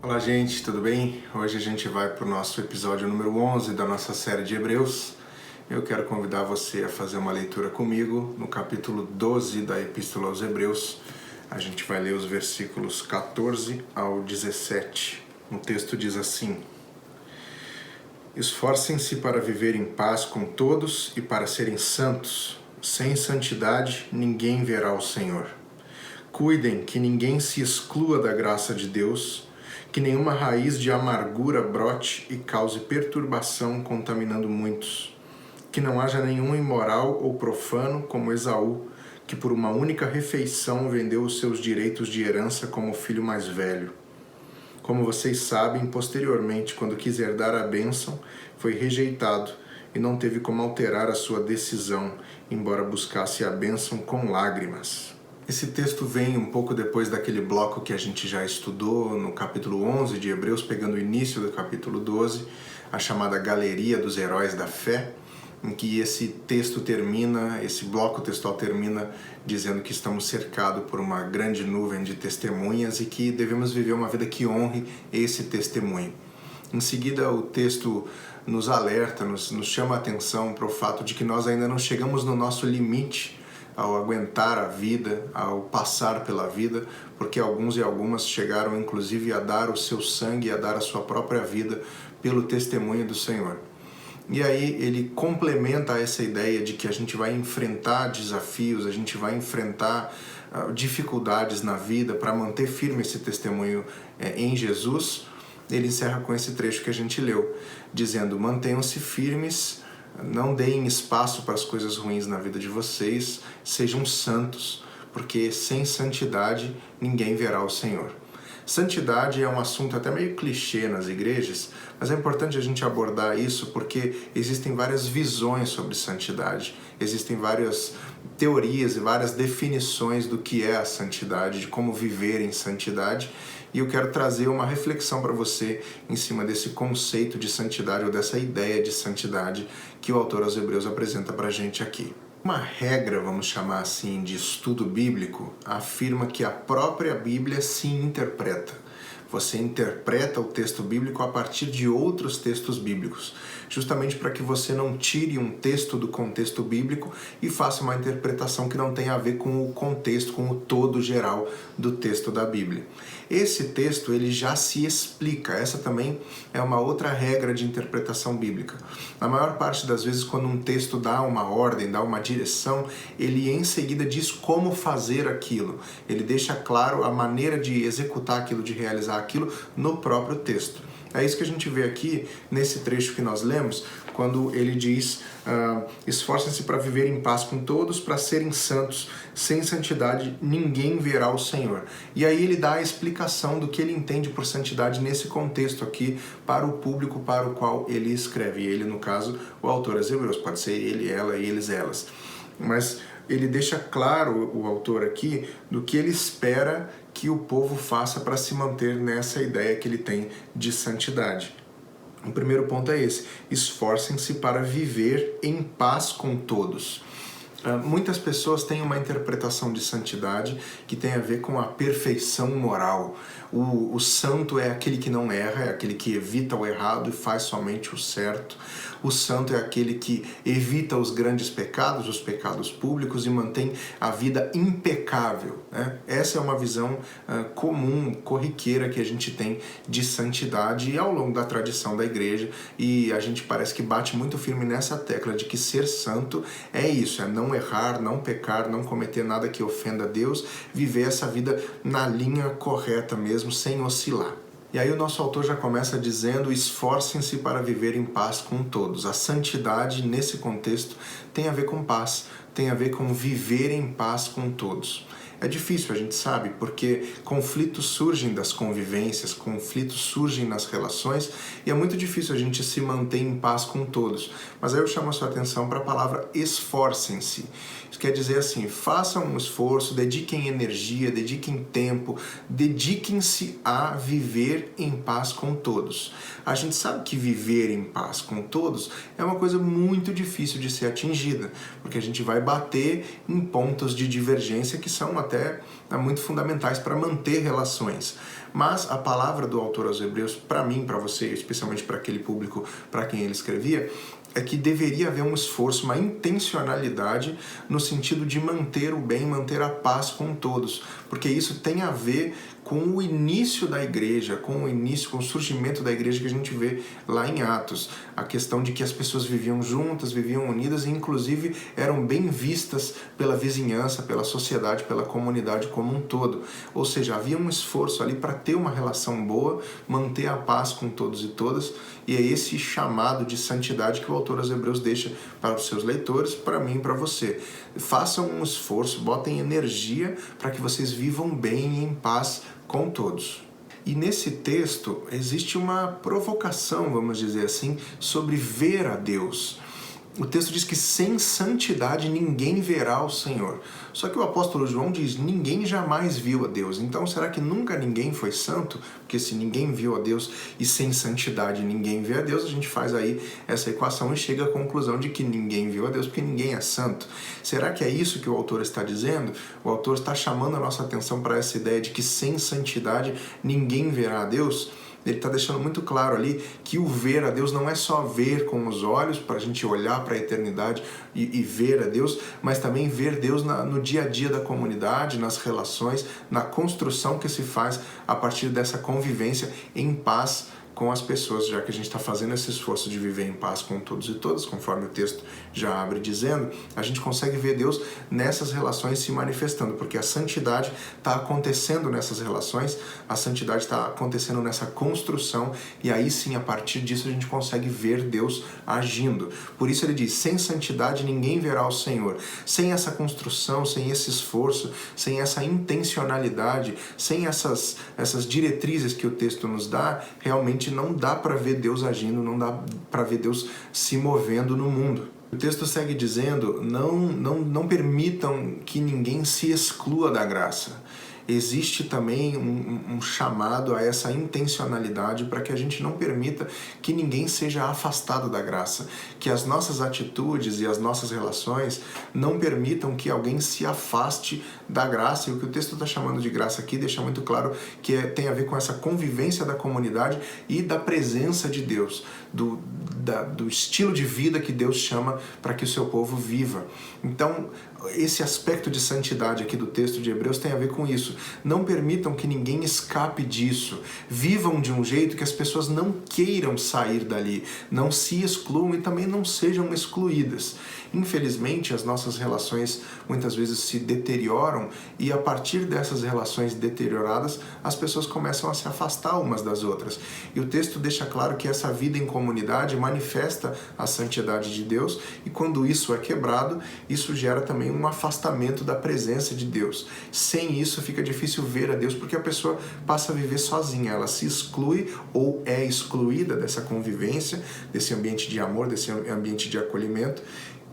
Olá gente, tudo bem? Hoje a gente vai para o nosso episódio número 11 da nossa série de Hebreus. Eu quero convidar você a fazer uma leitura comigo no capítulo 12 da Epístola aos Hebreus. A gente vai ler os versículos 14 ao 17. O texto diz assim: Esforcem-se para viver em paz com todos e para serem santos. Sem santidade ninguém verá o Senhor. Cuidem que ninguém se exclua da graça de Deus, que nenhuma raiz de amargura brote e cause perturbação, contaminando muitos. Que não haja nenhum imoral ou profano como Esaú, que por uma única refeição vendeu os seus direitos de herança como filho mais velho. Como vocês sabem, posteriormente, quando quis herdar a bênção, foi rejeitado e não teve como alterar a sua decisão, embora buscasse a bênção com lágrimas. Esse texto vem um pouco depois daquele bloco que a gente já estudou no capítulo 11 de Hebreus, pegando o início do capítulo 12, a chamada Galeria dos Heróis da Fé, em que esse texto termina, esse bloco textual termina dizendo que estamos cercados por uma grande nuvem de testemunhas e que devemos viver uma vida que honre esse testemunho. Em seguida, o texto nos alerta, nos chama a atenção para o fato de que nós ainda não chegamos no nosso limite ao aguentar a vida, ao passar pela vida, porque alguns e algumas chegaram inclusive a dar o seu sangue, a dar a sua própria vida pelo testemunho do Senhor. E aí ele complementa essa ideia de que a gente vai enfrentar desafios, a gente vai enfrentar dificuldades na vida para manter firme esse testemunho em Jesus. Ele encerra com esse trecho que a gente leu, dizendo: mantenham-se firmes, não deem espaço para as coisas ruins na vida de vocês, sejam santos, porque sem santidade ninguém verá o Senhor. Santidade é um assunto até meio clichê nas igrejas, mas é importante a gente abordar isso porque existem várias visões sobre santidade, existem várias teorias e várias definições do que é a santidade, de como viver em santidade, e eu quero trazer uma reflexão para você em cima desse conceito de santidade ou dessa ideia de santidade que o autor aos Hebreus apresenta para a gente aqui. Uma regra, vamos chamar assim, de estudo bíblico, afirma que a própria Bíblia se interpreta. Você interpreta o texto bíblico a partir de outros textos bíblicos, justamente para que você não tire um texto do contexto bíblico e faça uma interpretação que não tenha a ver com o contexto, com o todo geral do texto da Bíblia. Esse texto ele já se explica, essa também é uma outra regra de interpretação bíblica. Na maior parte das vezes, quando um texto dá uma ordem, dá uma direção, ele em seguida diz como fazer aquilo. Ele deixa claro a maneira de executar aquilo, de realizar aquilo no próprio texto. É isso que a gente vê aqui nesse trecho que nós lemos, quando ele diz: esforcem-se para viver em paz com todos, para serem santos. Sem santidade ninguém verá o Senhor. E aí ele dá a explicação do que ele entende por santidade nesse contexto aqui, para o público para o qual ele escreve. Ele, no caso, o autor aos Hebreus, pode ser ele, ela, eles, elas. Mas ele deixa claro, o autor aqui, do que ele espera que o povo faça para se manter nessa ideia que ele tem de santidade. O primeiro ponto é esse: esforcem-se para viver em paz com todos. Muitas pessoas têm uma interpretação de santidade que tem a ver com a perfeição moral. O santo é aquele que não erra, é aquele que evita o errado e faz somente o certo. O santo é aquele que evita os grandes pecados, os pecados públicos, e mantém a vida impecável, né? Essa é uma visão comum, corriqueira que a gente tem de santidade ao longo da tradição da igreja, e a gente parece que bate muito firme nessa tecla de que ser santo é isso, é não errar, não pecar, não cometer nada que ofenda a Deus, viver essa vida na linha correta mesmo, sem oscilar. E aí o nosso autor já começa dizendo: esforcem-se para viver em paz com todos. A santidade, nesse contexto, tem a ver com paz, tem a ver com viver em paz com todos. É difícil, a gente sabe, porque conflitos surgem das convivências, conflitos surgem nas relações, e é muito difícil a gente se manter em paz com todos. Mas aí eu chamo a sua atenção para a palavra esforcem-se. Isso quer dizer assim: façam um esforço, dediquem energia, dediquem tempo, dediquem-se a viver em paz com todos. A gente sabe que viver em paz com todos é uma coisa muito difícil de ser atingida, porque a gente vai bater em pontos de divergência que são até muito fundamentais para manter relações. Mas a palavra do autor aos Hebreus, para mim, para você, especialmente para aquele público para quem ele escrevia, é que deveria haver um esforço, uma intencionalidade no sentido de manter o bem, manter a paz com todos, porque isso tem a ver com o início da igreja, com o surgimento da igreja que a gente vê lá em Atos. A questão de que as pessoas viviam juntas, viviam unidas e inclusive eram bem vistas pela vizinhança, pela sociedade, pela comunidade como um todo. Ou seja, havia um esforço ali para ter uma relação boa, manter a paz com todos e todas, e é esse chamado de santidade que o autor aos Hebreus deixa para os seus leitores, para mim e para você. Façam um esforço, botem energia para que vocês vivam bem e em paz com todos. E nesse texto existe uma provocação, vamos dizer assim, sobre ver a Deus. O texto diz que sem santidade ninguém verá o Senhor. Só que o apóstolo João diz, ninguém jamais viu a Deus. Então será que nunca ninguém foi santo? Porque se ninguém viu a Deus e sem santidade ninguém vê a Deus, a gente faz aí essa equação e chega à conclusão de que ninguém viu a Deus porque ninguém é santo. Será que é isso que o autor está dizendo? O autor está chamando a nossa atenção para essa ideia de que sem santidade ninguém verá a Deus? Ele está deixando muito claro ali que o ver a Deus não é só ver com os olhos, para a gente olhar para a eternidade e ver a Deus, mas também ver Deus no dia a dia da comunidade, nas relações, na construção que se faz a partir dessa convivência em paz com as pessoas, já que a gente está fazendo esse esforço de viver em paz com todos e todas, conforme o texto já abre dizendo, a gente consegue ver Deus nessas relações se manifestando, porque a santidade está acontecendo nessas relações, a santidade está acontecendo nessa construção, e aí sim, a partir disso, a gente consegue ver Deus agindo. Por isso ele diz, sem santidade ninguém verá o Senhor. Sem essa construção, sem esse esforço, sem essa intencionalidade, sem essas diretrizes que o texto nos dá, realmente não dá para ver Deus agindo, não dá para ver Deus se movendo no mundo. O texto segue dizendo, não permitam que ninguém se exclua da graça. Existe também um chamado a essa intencionalidade para que a gente não permita que ninguém seja afastado da graça, que as nossas atitudes e as nossas relações não permitam que alguém se afaste da graça. E o que o texto está chamando de graça aqui deixa muito claro que tem a ver com essa convivência da comunidade e da presença de Deus, do estilo de vida que Deus chama para que o seu povo viva. Então, esse aspecto de santidade aqui do texto de Hebreus tem a ver com isso. Não permitam que ninguém escape disso. Vivam de um jeito que as pessoas não queiram sair dali, não se excluam e também não sejam excluídas. Infelizmente, as nossas relações muitas vezes se deterioram e a partir dessas relações deterioradas, as pessoas começam a se afastar umas das outras. E o texto deixa claro que essa vida em comunidade manifesta a santidade de Deus e quando isso é quebrado, isso gera também um afastamento da presença de Deus. Sem isso fica difícil ver a Deus porque a pessoa passa a viver sozinha, ela se exclui ou é excluída dessa convivência, desse ambiente de amor, desse ambiente de acolhimento,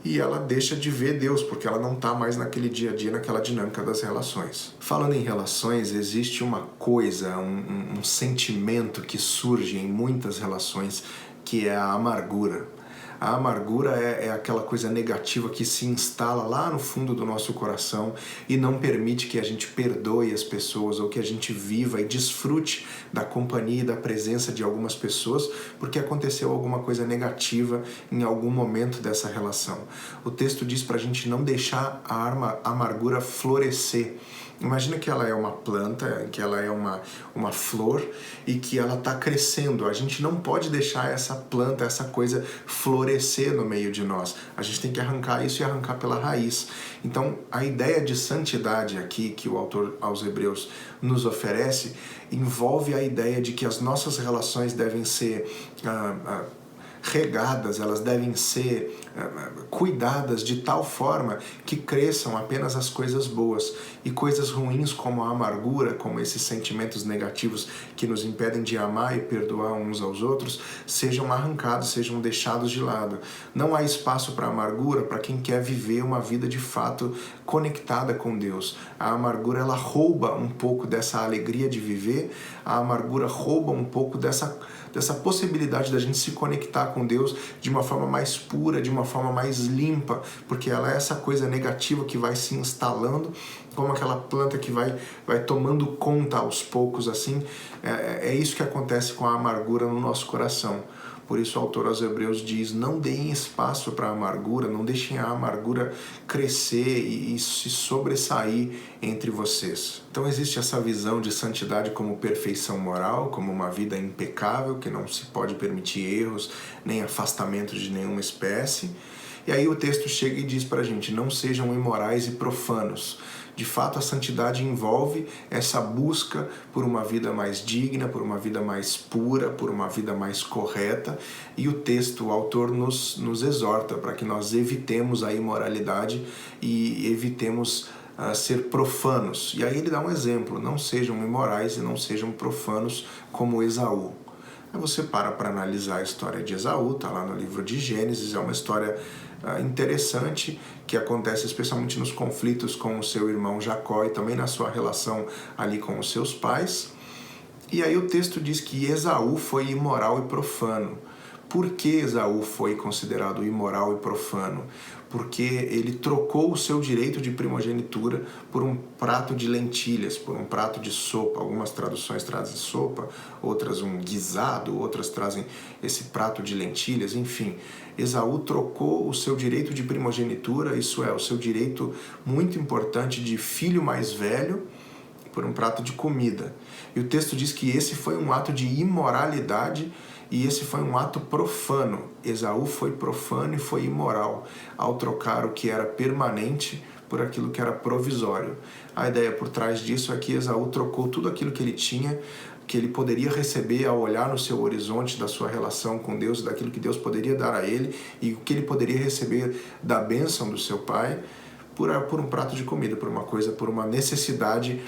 e ela deixa de ver Deus, porque ela não está mais naquele dia a dia, naquela dinâmica das relações. Falando em relações, existe uma coisa, um sentimento que surge em muitas relações, que é a amargura. A amargura é aquela coisa negativa que se instala lá no fundo do nosso coração e não permite que a gente perdoe as pessoas ou que a gente viva e desfrute da companhia e da presença de algumas pessoas porque aconteceu alguma coisa negativa em algum momento dessa relação. O texto diz para a gente não deixar a amargura florescer. Imagina que ela é uma planta, que ela é uma flor e que ela está crescendo. A gente não pode deixar essa planta, essa coisa florescer no meio de nós. A gente tem que arrancar isso e arrancar pela raiz. Então, a ideia de santidade aqui que o autor aos Hebreus nos oferece envolve a ideia de que as nossas relações devem ser regadas, elas devem ser cuidadas de tal forma que cresçam apenas as coisas boas e coisas ruins como a amargura, como esses sentimentos negativos que nos impedem de amar e perdoar uns aos outros, sejam arrancados, sejam deixados de lado. Não há espaço para amargura para quem quer viver uma vida de fato conectada com Deus. A amargura, ela rouba um pouco dessa alegria de viver, a amargura rouba um pouco dessa possibilidade da gente se conectar com Deus de uma forma mais pura, de uma uma forma mais limpa, porque ela é essa coisa negativa que vai se instalando, como aquela planta que vai tomando conta aos poucos, assim. É isso que acontece com a amargura no nosso coração. Por isso o autor aos Hebreus diz: não deem espaço para a amargura, não deixem a amargura crescer e se sobressair entre vocês. Então existe essa visão de santidade como perfeição moral, como uma vida impecável, que não se pode permitir erros, nem afastamento de nenhuma espécie. E aí o texto chega e diz para a gente: não sejam imorais e profanos. De fato, a santidade envolve essa busca por uma vida mais digna, por uma vida mais pura, por uma vida mais correta. E o texto, o autor nos exorta para que nós evitemos a imoralidade e evitemos ser profanos. E aí ele dá um exemplo: não sejam imorais e não sejam profanos como Esaú. Aí você para analisar a história de Esaú, está lá no livro de Gênesis, é uma história interessante que acontece especialmente nos conflitos com o seu irmão Jacó e também na sua relação ali com os seus pais. E aí o texto diz que Esaú foi imoral e profano. Por que Esaú foi considerado imoral e profano? Porque ele trocou o seu direito de primogenitura por um prato de lentilhas, por um prato de sopa. Algumas traduções trazem sopa, outras um guisado, outras trazem esse prato de lentilhas, enfim. Esaú trocou o seu direito de primogenitura, isso é, o seu direito muito importante de filho mais velho, por um prato de comida. E o texto diz que esse foi um ato de imoralidade e esse foi um ato profano. Esaú foi profano e foi imoral ao trocar o que era permanente por aquilo que era provisório. A ideia por trás disso é que Esaú trocou tudo aquilo que ele tinha, que ele poderia receber ao olhar no seu horizonte da sua relação com Deus, daquilo que Deus poderia dar a ele e o que ele poderia receber da bênção do seu pai, por um prato de comida, por uma coisa, por uma necessidade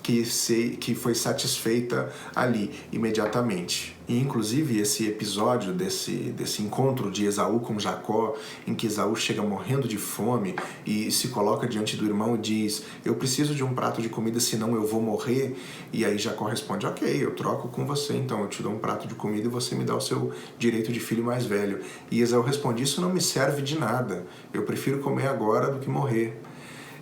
que foi satisfeita ali imediatamente. E inclusive esse episódio desse encontro de Esaú com Jacó, em que Esaú chega morrendo de fome e se coloca diante do irmão e diz: eu preciso de um prato de comida, senão eu vou morrer. E aí Jacó responde: ok, eu troco com você, então eu te dou um prato de comida e você me dá o seu direito de filho mais velho. E Esaú responde: isso não me serve de nada, eu prefiro comer agora do que morrer.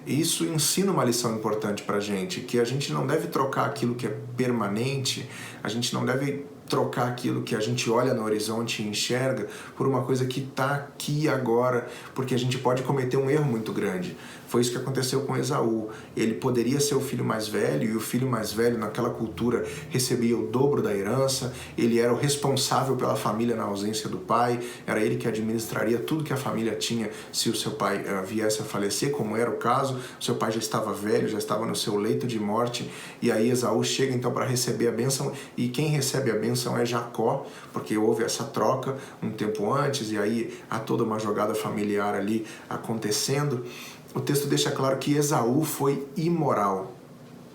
E isso ensina uma lição importante para a gente, que a gente não deve trocar aquilo que é permanente, a gente não deve trocar aquilo que a gente olha no horizonte e enxerga por uma coisa que está aqui agora, porque a gente pode cometer um erro muito grande. Foi isso que aconteceu com Esaú. Ele poderia ser o filho mais velho, e o filho mais velho naquela cultura recebia o dobro da herança, ele era o responsável pela família na ausência do pai, era ele que administraria tudo que a família tinha se o seu pai viesse a falecer, como era o caso. O seu pai já estava velho, já estava no seu leito de morte, e aí Esaú chega então para receber a bênção, e quem recebe a bênção é Jacó, porque houve essa troca um tempo antes, e aí há toda uma jogada familiar ali acontecendo. O texto deixa claro que Esaú foi imoral.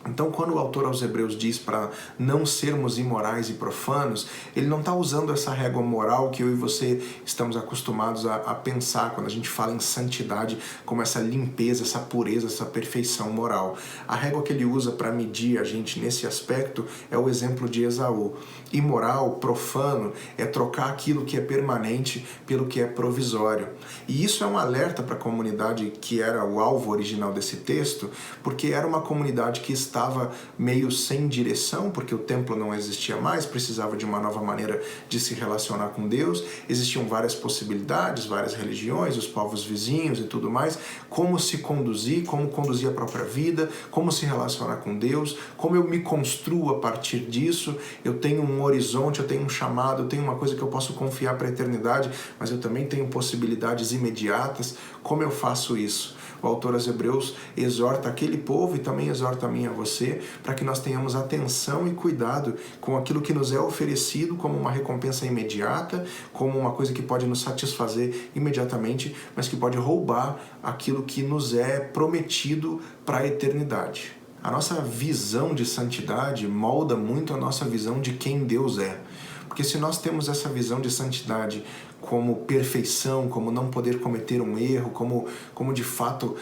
Então, quando o autor aos Hebreus diz para não sermos imorais e profanos, ele não está usando essa régua moral que eu e você estamos acostumados a pensar quando a gente fala em santidade, como essa limpeza, essa pureza, essa perfeição moral. A régua que ele usa para medir a gente nesse aspecto é o exemplo de Esaú. Imoral, profano, é trocar aquilo que é permanente pelo que é provisório. E isso é um alerta para a comunidade que era o alvo original desse texto, porque era uma comunidade que estava meio sem direção, porque o templo não existia mais, precisava de uma nova maneira de se relacionar com Deus, existiam várias possibilidades, várias religiões, os povos vizinhos e tudo mais, como se conduzir, como conduzir a própria vida, como se relacionar com Deus, como eu me construo a partir disso. Eu tenho um horizonte, eu tenho um chamado, eu tenho uma coisa que eu posso confiar para a eternidade, mas eu também tenho possibilidades imediatas. Como eu faço isso? O autor aos Hebreus exorta aquele povo e também exorta a mim e a você para que nós tenhamos atenção e cuidado com aquilo que nos é oferecido como uma recompensa imediata, como uma coisa que pode nos satisfazer imediatamente, mas que pode roubar aquilo que nos é prometido para a eternidade. A nossa visão de santidade molda muito a nossa visão de quem Deus é. Porque se nós temos essa visão de santidade como perfeição, como não poder cometer um erro, como de fato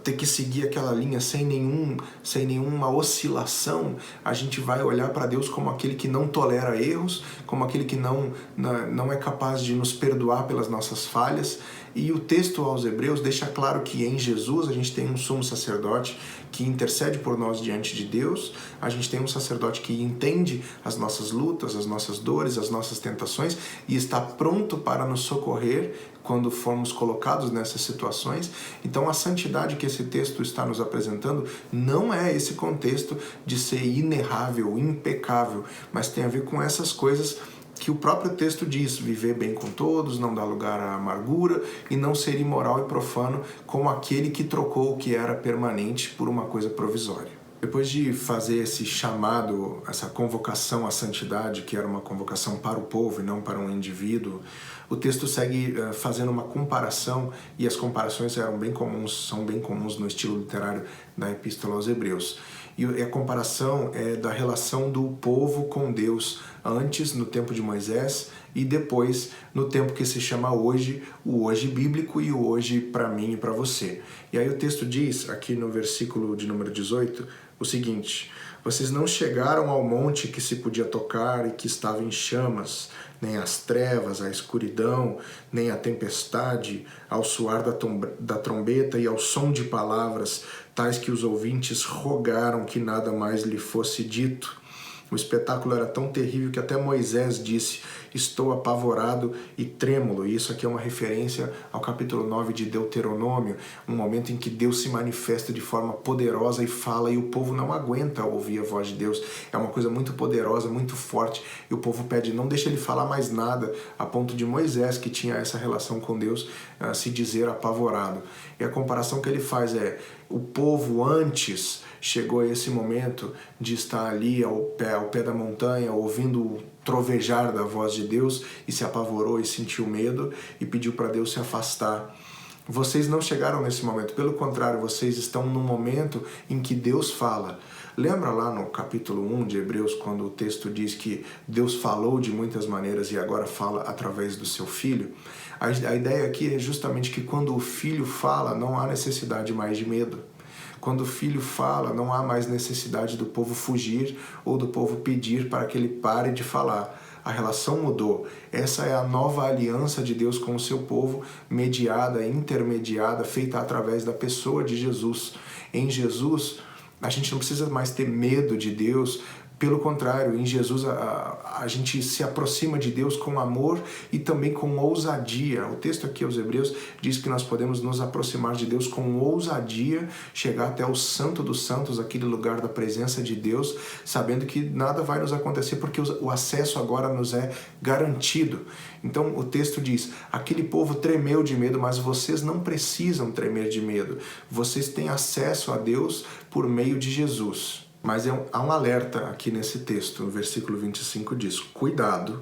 ter que seguir aquela linha sem nenhuma oscilação, a gente vai olhar para Deus como aquele que não tolera erros, como aquele que não é capaz de nos perdoar pelas nossas falhas, E o texto aos Hebreus deixa claro que em Jesus a gente tem um sumo sacerdote que intercede por nós diante de Deus, a gente tem um sacerdote que entende as nossas lutas, as nossas dores, as nossas tentações e está pronto para nos socorrer quando formos colocados nessas situações. Então a santidade que esse texto está nos apresentando não é esse contexto de ser inerrável, impecável, mas tem a ver com essas coisas que o próprio texto diz: viver bem com todos, não dar lugar à amargura e não ser imoral e profano como aquele que trocou o que era permanente por uma coisa provisória. Depois de fazer esse chamado, essa convocação à santidade, que era uma convocação para o povo e não para um indivíduo, o texto segue fazendo uma comparação, e as comparações são bem comuns no estilo literário da Epístola aos Hebreus. E a comparação é da relação do povo com Deus antes, no tempo de Moisés, e depois no tempo que se chama hoje, o hoje bíblico e o hoje para mim e para você. E aí o texto diz, aqui no versículo de número 18, o seguinte: vocês não chegaram ao monte que se podia tocar e que estava em chamas, nem às trevas, à escuridão, nem à tempestade, ao soar da trombeta e ao som de palavras, tais que os ouvintes rogaram que nada mais lhe fosse dito. O espetáculo era tão terrível que até Moisés disse: estou apavorado e trêmulo. E isso aqui é uma referência ao capítulo 9 de Deuteronômio, um momento em que Deus se manifesta de forma poderosa e fala, e o povo não aguenta ouvir a voz de Deus. É uma coisa muito poderosa, muito forte, e o povo pede: não deixa ele falar mais nada, a ponto de Moisés, que tinha essa relação com Deus, se dizer apavorado. E a comparação que ele faz é: o povo antes chegou a esse momento de estar ali ao pé da montanha, ouvindo o trovejar da voz de Deus, e se apavorou e sentiu medo e pediu para Deus se afastar. Vocês não chegaram nesse momento, pelo contrário, vocês estão no momento em que Deus fala. Lembra lá no capítulo 1 de Hebreus, quando o texto diz que Deus falou de muitas maneiras e agora fala através do seu Filho? A ideia aqui é justamente que quando o Filho fala, não há necessidade mais de medo. Quando o Filho fala, não há mais necessidade do povo fugir ou do povo pedir para que ele pare de falar. A relação mudou. Essa é a nova aliança de Deus com o seu povo, mediada, intermediada, feita através da pessoa de Jesus. Em Jesus, a gente não precisa mais ter medo de Deus. Pelo contrário, em Jesus a gente se aproxima de Deus com amor e também com ousadia. O texto aqui aos Hebreus diz que nós podemos nos aproximar de Deus com ousadia, chegar até o Santo dos Santos, aquele lugar da presença de Deus, sabendo que nada vai nos acontecer porque o acesso agora nos é garantido. Então o texto diz: aquele povo tremeu de medo, mas vocês não precisam tremer de medo. Vocês têm acesso a Deus por meio de Jesus. Mas há um alerta aqui nesse texto, no versículo 25 diz: cuidado,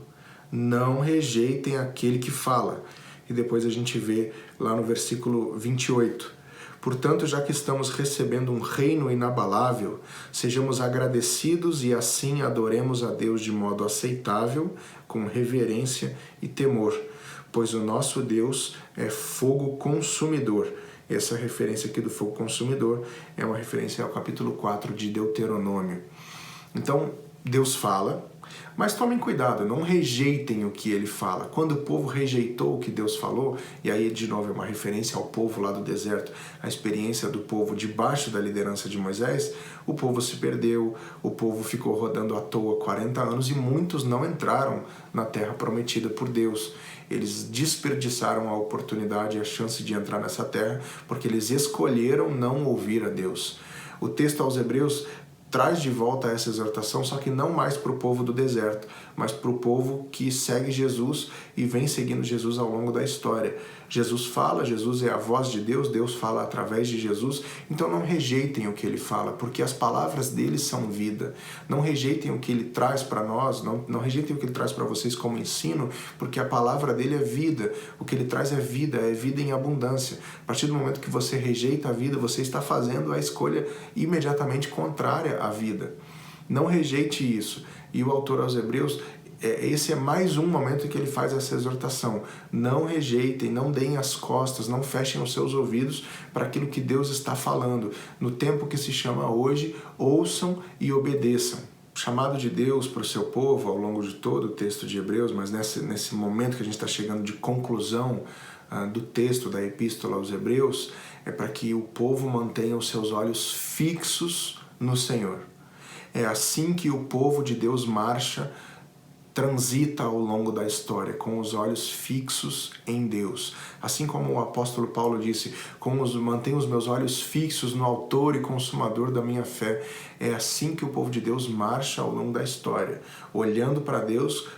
não rejeitem aquele que fala. E depois a gente vê lá no versículo 28. Portanto, já que estamos recebendo um reino inabalável, sejamos agradecidos e assim adoremos a Deus de modo aceitável, com reverência e temor, pois o nosso Deus é fogo consumidor. Essa referência aqui do fogo consumidor é uma referência ao capítulo 4 de Deuteronômio. Então, Deus fala, mas tomem cuidado, não rejeitem o que ele fala. Quando o povo rejeitou o que Deus falou, e aí de novo é uma referência ao povo lá do deserto, a experiência do povo debaixo da liderança de Moisés, o povo se perdeu, o povo ficou rodando à toa 40 anos e muitos não entraram na terra prometida por Deus. Eles desperdiçaram a oportunidade e a chance de entrar nessa terra porque eles escolheram não ouvir a Deus. O texto aos Hebreus traz de volta essa exortação, só que não mais para o povo do deserto, mas para o povo que segue Jesus e vem seguindo Jesus ao longo da história. Jesus fala, Jesus é a voz de Deus, Deus fala através de Jesus, então não rejeitem o que ele fala, porque as palavras dele são vida. Não rejeitem o que ele traz para nós, não rejeitem o que ele traz para vocês como ensino, porque a palavra dele é vida, o que ele traz é vida em abundância. A partir do momento que você rejeita a vida, você está fazendo a escolha imediatamente contrária à vida. Não rejeite isso. E o autor aos Hebreus, esse é mais um momento em que ele faz essa exortação. Não rejeitem, não deem as costas, não fechem os seus ouvidos para aquilo que Deus está falando. No tempo que se chama hoje, ouçam e obedeçam. O chamado de Deus para o seu povo ao longo de todo o texto de Hebreus, mas nesse momento que a gente está chegando de conclusão do texto da Epístola aos Hebreus é para que o povo mantenha os seus olhos fixos no Senhor. É assim que o povo de Deus marcha, transita ao longo da história, com os olhos fixos em Deus. Assim como o apóstolo Paulo disse, mantenho os meus olhos fixos no autor e consumador da minha fé. É assim que o povo de Deus marcha ao longo da história, olhando para Deus,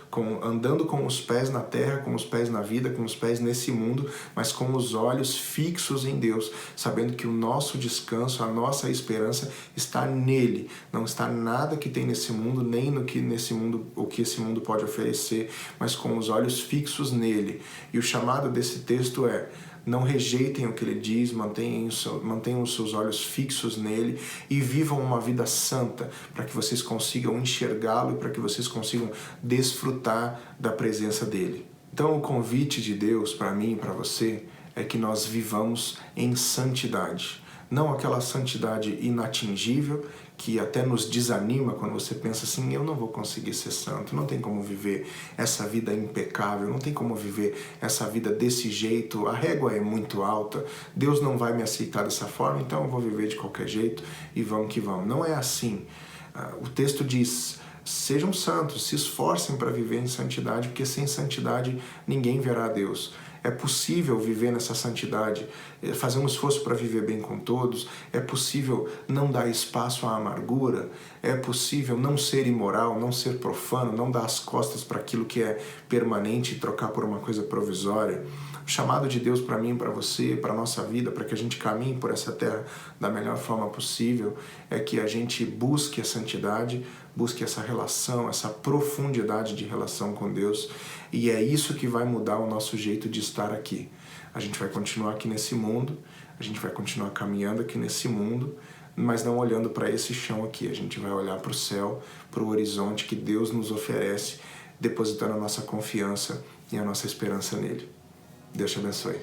andando com os pés na terra, com os pés na vida, com os pés nesse mundo, mas com os olhos fixos em Deus, sabendo que o nosso descanso, a nossa esperança está nele. Não está nada que tem nesse mundo, nem no que nesse mundo, o que esse mundo pode oferecer, mas com os olhos fixos nele. E o chamado desse texto é: não rejeitem o que ele diz, mantenham os seus olhos fixos nele e vivam uma vida santa, para que vocês consigam enxergá-lo e para que vocês consigam desfrutar da presença dele. Então o convite de Deus para mim e para você é que nós vivamos em santidade. Não aquela santidade inatingível que até nos desanima quando você pensa assim: eu não vou conseguir ser santo, não tem como viver essa vida impecável, não tem como viver essa vida desse jeito, a régua é muito alta, Deus não vai me aceitar dessa forma, então eu vou viver de qualquer jeito e vamos que vamos. Não é assim. O texto diz: sejam santos, se esforcem para viver em santidade, porque sem santidade ninguém verá a Deus. É possível viver nessa santidade, fazer um esforço para viver bem com todos, é possível não dar espaço à amargura, é possível não ser imoral, não ser profano, não dar as costas para aquilo que é permanente e trocar por uma coisa provisória. O chamado de Deus para mim, para você, para a nossa vida, para que a gente caminhe por essa terra da melhor forma possível, é que a gente busque a santidade, busque essa relação, essa profundidade de relação com Deus, e é isso que vai mudar o nosso jeito de estar aqui. A gente vai continuar aqui nesse mundo, a gente vai continuar caminhando aqui nesse mundo, mas não olhando para esse chão aqui. A gente vai olhar para o céu, para o horizonte que Deus nos oferece, depositando a nossa confiança e a nossa esperança nele. Deus te abençoe.